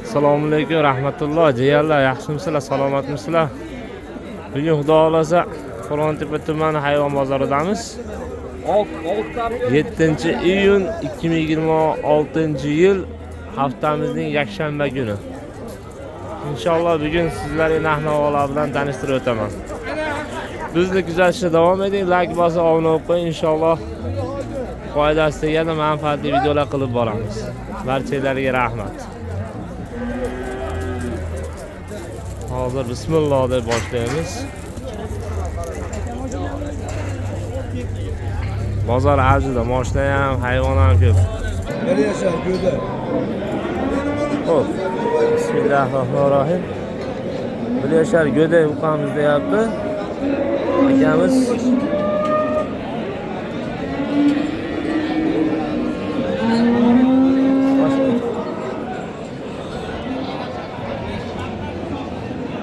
Assalomu alaykum, rahmatulloh. Jiyanlar, yaxshimisizlar, salomatmisizlar? Bugun xudo xolasa Qo'rg'ontepa tumani hayvon bozoridamiz. 7-iyun 2026-yil haftamizning yakshanba kuni. Inshaalloh bugun sizlarga narx-navolar bilan tanishtirib o'taman. Bizni kuzatishda davom eding, like bosib, obuna bo'lib qo'ying. Inshaalloh foydasi tegadi, manfaatli videolar qilib boramiz. Barchalarga rahmat. Hozir bismillah deb boshlaymiz. Bozor avjida, mashina ham, hayvon ham ko'p. Nereye yaşar göde? Hop. Bismillahirrahmanirrahim. Bir yaşar göde ukamızda yaptı. Akamiz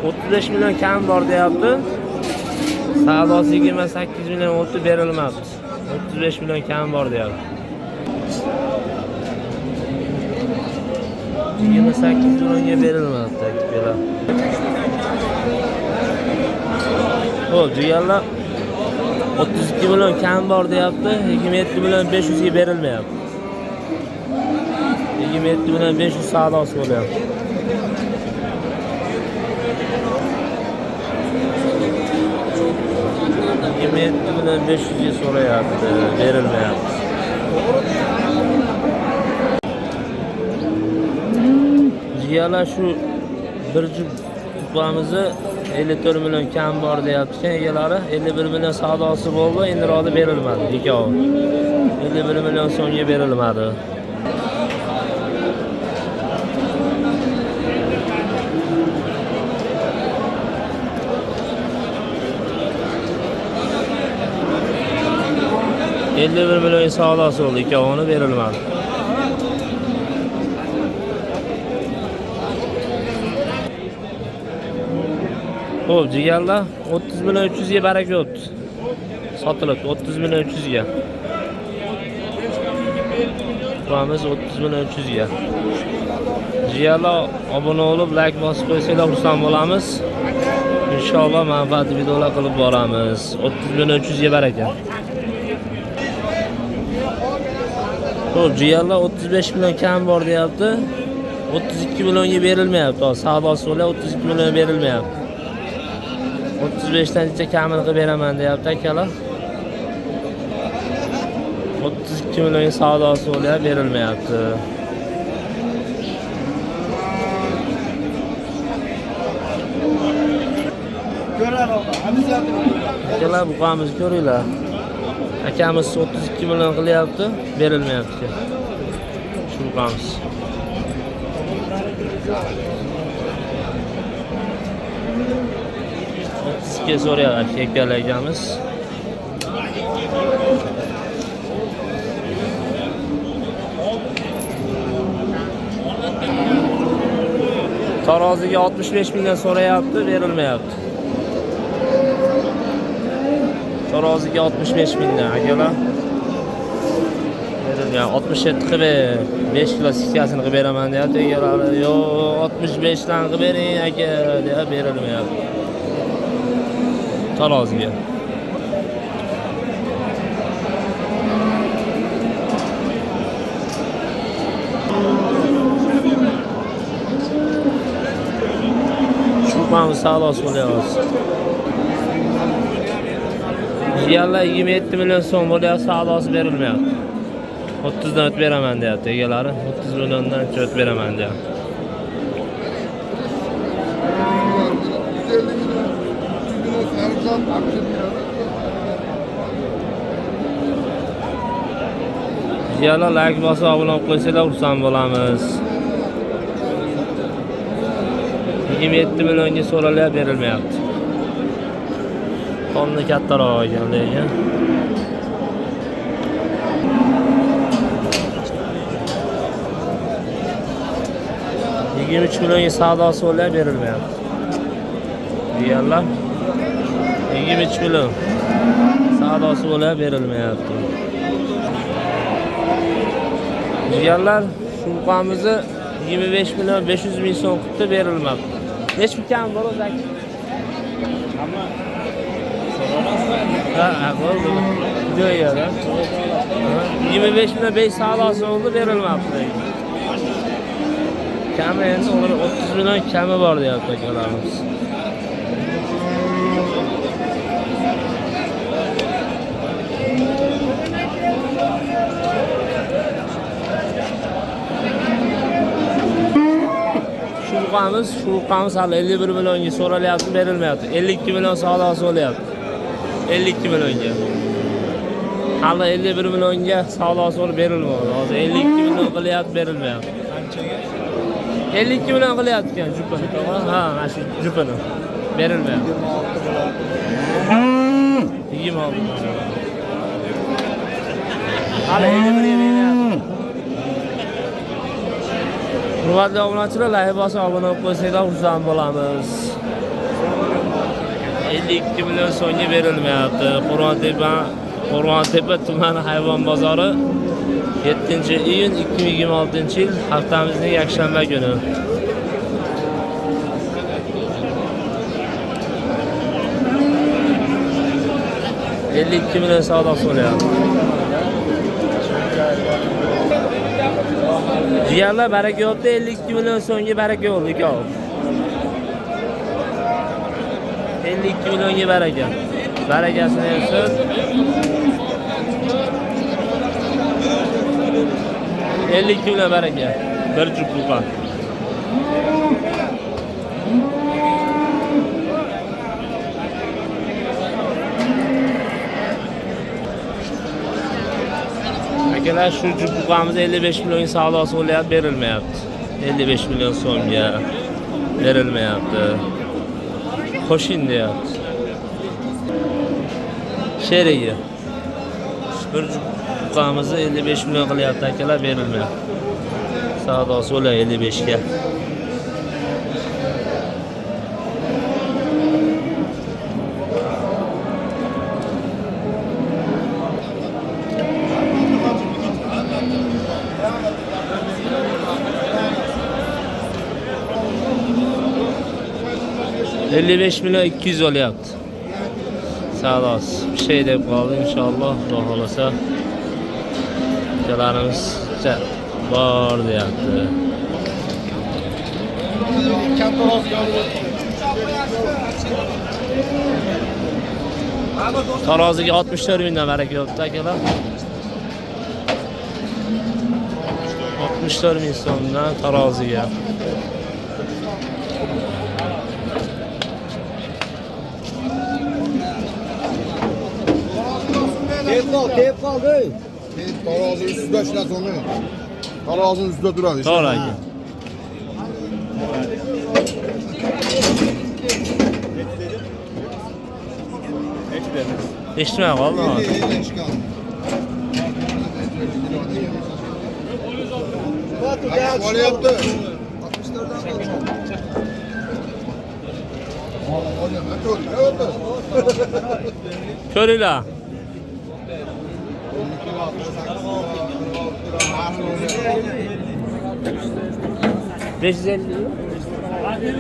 35 milyon kam bor deyapti. Savdosi 28 milyon olti berilmabdi. 35 milyon kam bor deyapti. 28 milyonga berilmabdi akalar. Xo'p, jiyanlar 32 milyon kam bor deyapti. 27 milyon 500 ga berilmayapti. 27 milyon 500 savdosi bo'lyapti. 27 milyon 500 ga so'rayapti, berilmayapti. Jiyanlar shu bir juft kupamizni 54 milyon kam bor deyapti. Egalari 51 milyon savdosi bo'ldi, endi ro'da berilmadi ikkovi. 51 milyon so'mga berilmadi. $51 milyon savdosi oldu, ikkovini berilmadi. Xo'p, jiyanlar 30 milyon 300 ga baraka o'tdi. Sotilibdi 30 milyon 300 ga. Turamiz 30 milyon 300 ga. Jiyanlar obuna bo'lib, like bosib qo'ysanglar xursand bo'lamiz. Inshaalloh manfaatli videolar qilib boramiz. 30 milyon 300 ga baraka. Xo'p, jiyanlar 35 milyon kam bor deyapti. 32 milyonga berilmayapti. Savdosi bo'lar 32 milyon berilmayapti. 35 dan necha kamini qilib beraman deyapti akalar. 32 milyon savdosi bo'lar, berilmayapti. Akalar, buqamiz ko'ringlar. Akamiz 32 milyon qilyapti, berilmayapti. Shu buqamiz. Sizga so'rayapti akalar akamiz. Taroziga 65 milyon so'rayapti, berilmayapti. Taroziga 65 milyon akalar. Berilgan 67 qilib 5 kilo sikkasini qilib beraman deyapti egalari. Yo'q, 65 dan qilib bering aka deb berilmayapti. Taroziga. Shu ham savdosi bo'lyapti. Jiyanlar 27 milyon so'm bo'lyapti, savdosi berilmayapti. 30 dan o'tib beraman deyapti egalari. 30 milyondan o'tib beraman deyapti. Jiyanlar, like bosib, obuna bo'lib qo'ysanglar xursand bo'lamiz. 27 milyonga so'ralar, berilmayapti. Qonni kattaroq ekan lekin. 23 milyonga savdosi bo'lar, berilmayapti. Jiyanlar 23 milyon savdosi bo'lar, berilmayapti. Jiyanlar, shunqamizni 25 milyon 500 ming so'm qilibdi, berilmoqda. Necha kam bo'ladi aka? Ama so'ramasmi? Ha, bo'ldi. Jo'yadi. 25 milyon 5 savdosi oldu, berilmoqda. Kami endi 30 milyon kami bor deyapti akalarimiz. Şurqamiz hali 51 milyonga so'ralyapti, berilmayapti. 52 milyon savdosi bo'lyapti. 52 milyonga. Hali 51 milyonga savdosi bo'lib berilmayapti. Hozir 52 milyon qilyapti, berilmayapti. Qanchaga? 52 milyon qilyapti ekan jupini. Ha, mana shu jupini. Berilmayapti. 26 milyon. Hali 51 beryapti. Hurmatli obunachilar, like bosib obuna bo'lib qo'ysanglar xursand bo'lamiz. 52 milyon so'mga berilmayapti. Qo'rg'ontepa tumani hayvon bozori 7-iyun 2026-yil haftamizning yakshanba kuni. $52 milyon savdo qilyapti. Jiyanlar baraka yo'qda 52 milyon so'mga baraka yo'q ekan. 52 milyonga baraka. Barakasini bersin. 52 milyon baraka. Bir jup buqa. Akalar şu jup buqamiz 55 milyon savdosi bo'lyapti, berilmayapti. 55 milyon so'mga berilmayapti. Qo'shin deyapti. Sherigi. Bir buqamizni 55 milyon qilyapti akalar, berilmayapti. Savdosi bo'lyapti 55 ga. $55 milyon 200 olyapti. Savdosi. Bir şey deb qoldi inshaalloh, Xudo xolasa. Akalarimiz bor deyapti. Taroziga 64 mingdan baraka yo'qdi akalar. 64 ming so'mdan taroziga. Tep kaldı. Tarazının üstünde işler onu. Tarazının üstünde durar. Doğru aka. Eshitmay qoldim. Var yaptı. Ko'ringlar. 550.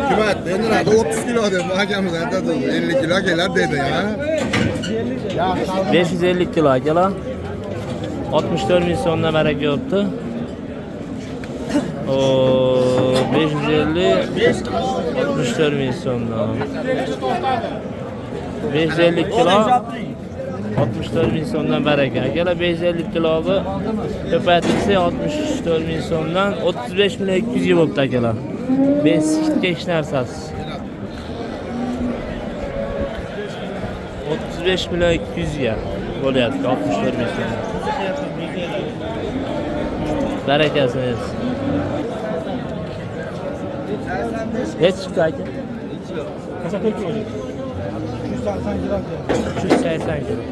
Kıymet, benim adı 30 kilo dedim. Hakem zaten 50 kilo gelir dedi ya. 550 kilo akalar. 64 ming so'mdan baraka yo'qdi. O 550 64 ming so'mdan. 550 kilo 64 ming so'mdan baraka. Akalar 550 kiloni ko'paytirsa 64 ming so'mdan 35 milyon 200 ga bo'libdi akalar. Beskitga hech narsasiz. 35 milyon 200 ga bo'lyapti 64 ming so'm. Barakasini bersin. Necha chiqdi aka? 380 kilo.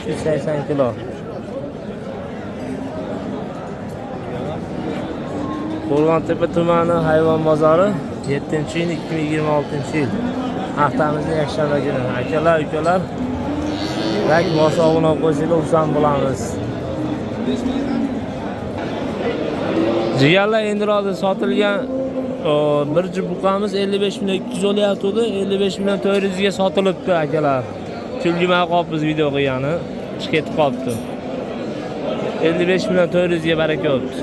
380 kilo. Qo'rg'ontepa tumani hayvon bozori 7-iyun 2026-yil. Haftamizning yakshanba kuni. Akalar, ukalar, like bosib obuna bo'lib qo'ysanglar xursand bo'lamiz. Jigarlar endi hozir sotilgan bir jibuqamiz 55 million 200 olyapti, 55 million 400 ga sotilibdi akalar. Chulgimay qolibmiz video qilgani, chiqib ketib qolibdi. 55 million 400 ga baraka o'tdi.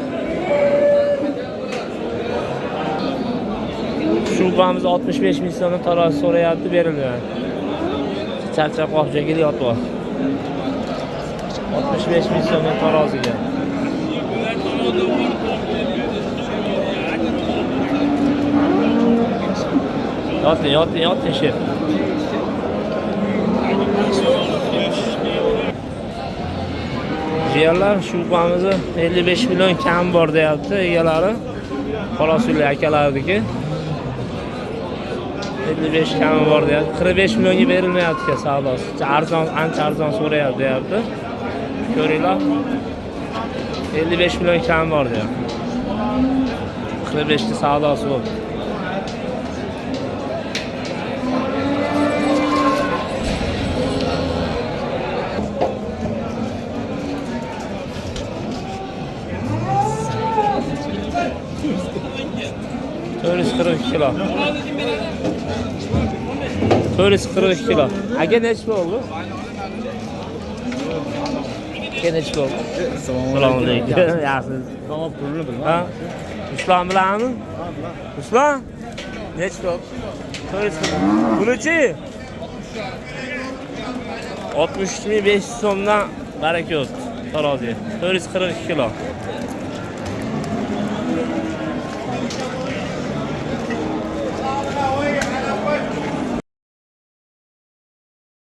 Shubamiz 65 ming so'mdan tarozi so'rayapti, berilgan. Charchab qolib kelyapti. 65 ming so'mdan taroziga. Yoting shef. Jigarlar shubamizni 55 million kam bor deyapti egalari. Qorosulli akalarniki. 55 kam bor deyapti. 45 millionga berilmayapti savdosi. Arzon, ancha arzon so'rayapti deyapti. Ko'ringlar. 55 million kam bor deyapti. 45 ta savdosi bo'ldi. kilo. 442 kilo. Aka nechi bo'ldi? Aka nechi bo'ldi? Assalomu alaykum. Yaxshisiz. Tamam, pulini bilmem. Ha? Islom bilanmi? Islom? Nechi bo'ldi? 442. Bunichi? 63.500 so'mdan baraka o'tdi. Taroziga. 442 kilo.